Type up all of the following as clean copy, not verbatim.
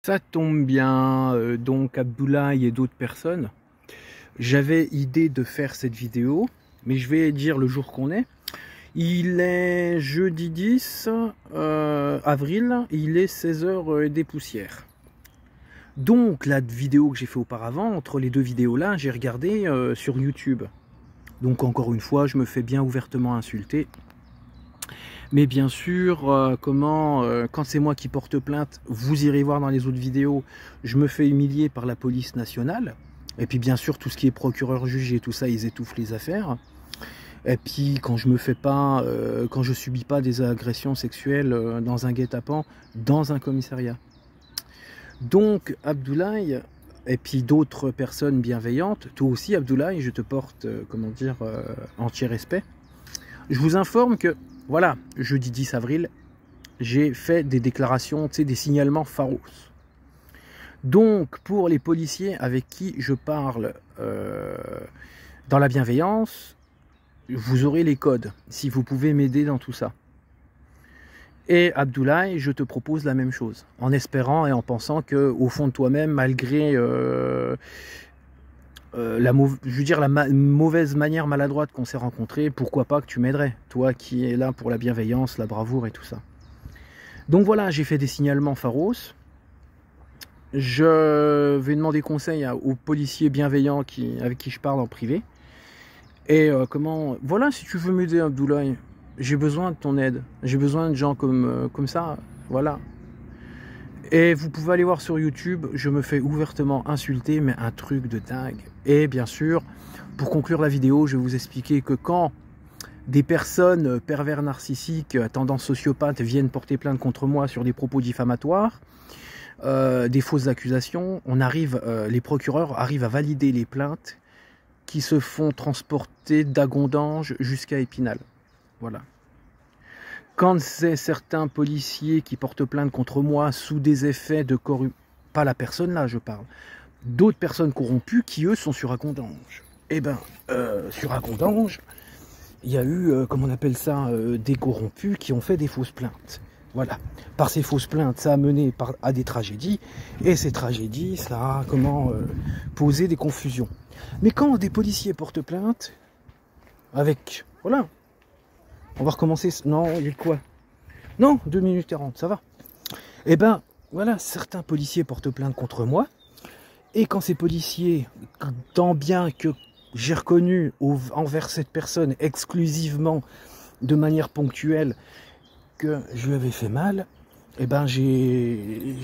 Ça tombe bien, donc Abdoulaye et d'autres personnes, j'avais idée de faire cette vidéo, mais je vais dire le jour qu'on est. Il est jeudi 10 avril, et il est 16h des poussières. Donc la vidéo que j'ai fait auparavant, entre les deux vidéos là, j'ai regardé sur YouTube. Donc encore une fois, je me fais bien ouvertement insulter. Mais bien sûr, quand c'est moi qui porte plainte, vous irez voir dans les autres vidéos, je me fais humilier par la police nationale. Et puis bien sûr, tout ce qui est procureur, juge et tout ça, ils étouffent les affaires. Et puis quand je me fais pas, quand je subis pas des agressions sexuelles dans un guet-apens, dans un commissariat. Donc Abdoulaye, et puis d'autres personnes bienveillantes, toi aussi Abdoulaye, je te porte, entier respect. Je vous informe que, voilà, jeudi 10 avril, j'ai fait des déclarations, tu sais, des signalements pharos. Donc, pour les policiers avec qui je parle dans la bienveillance, vous aurez les codes, si vous pouvez m'aider dans tout ça. Et Abdoulaye, je te propose la même chose, en espérant et en pensant que, au fond de toi-même, malgré la mauvaise manière maladroite qu'on s'est rencontré, pourquoi pas que tu m'aiderais, toi qui es là pour la bienveillance, la bravoure et tout ça. Donc voilà, j'ai fait des signalements pharos. Je vais demander conseil aux policiers bienveillants avec qui je parle en privé. Et voilà, si tu veux m'aider Abdoulaye, j'ai besoin de ton aide. J'ai besoin de gens comme ça, voilà. Et vous pouvez aller voir sur YouTube, je me fais ouvertement insulter, mais un truc de dingue. Et bien sûr, pour conclure la vidéo, je vais vous expliquer que quand des personnes pervers narcissiques à tendance sociopathe viennent porter plainte contre moi sur des propos diffamatoires, des fausses accusations, les procureurs arrivent à valider les plaintes qui se font transporter d'Agondange jusqu'à Épinal. Voilà. Quand c'est certains policiers qui portent plainte contre moi sous des effets de corruption, pas la personne là je parle, d'autres personnes corrompues qui eux sont sur Agondange. Eh ben, sur Agondange, il y a eu, des corrompus qui ont fait des fausses plaintes. Voilà. Par ces fausses plaintes, ça a mené à des tragédies, et ces tragédies, ça a posé des confusions. Mais quand des policiers portent plainte, voilà. On va recommencer. Non, il y a quoi? Non, 2 minutes 40, ça va. Eh ben, voilà, certains policiers portent plainte contre moi. Et quand ces policiers, tant bien que j'ai reconnu envers cette personne exclusivement, de manière ponctuelle, que je lui avais fait mal, eh ben j'ai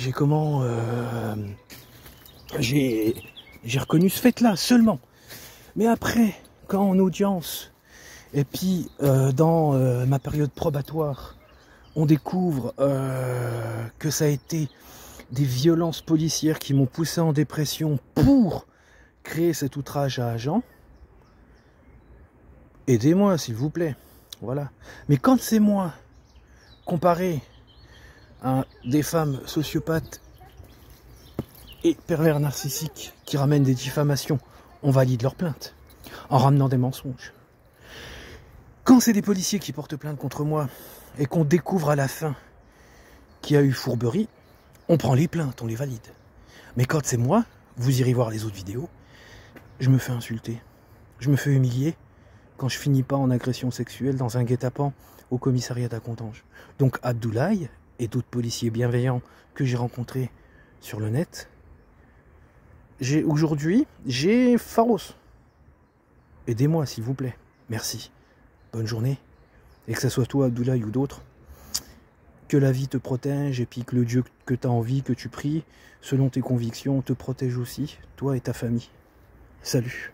reconnu ce fait-là seulement. Mais après, quand en audience, et puis, dans ma période probatoire, on découvre que ça a été des violences policières qui m'ont poussé en dépression pour créer cet outrage à agent. Aidez-moi, s'il vous plaît. Voilà. Mais quand c'est moi, comparé à des femmes sociopathes et pervers narcissiques qui ramènent des diffamations, on valide leur plainte en ramenant des mensonges. Quand c'est des policiers qui portent plainte contre moi et qu'on découvre à la fin qu'il y a eu fourberie, on prend les plaintes, on les valide. Mais quand c'est moi, vous irez voir les autres vidéos, je me fais insulter, je me fais humilier quand je finis pas en agression sexuelle dans un guet-apens au commissariat d'Agondange. Donc Abdoulaye et d'autres policiers bienveillants que j'ai rencontrés sur le net, aujourd'hui, j'ai pharos. Aidez-moi s'il vous plaît, merci. Bonne journée, et que ce soit toi Abdoulaye ou d'autres, que la vie te protège et puis que le Dieu que tu as envie, que tu pries, selon tes convictions, te protège aussi, toi et ta famille. Salut.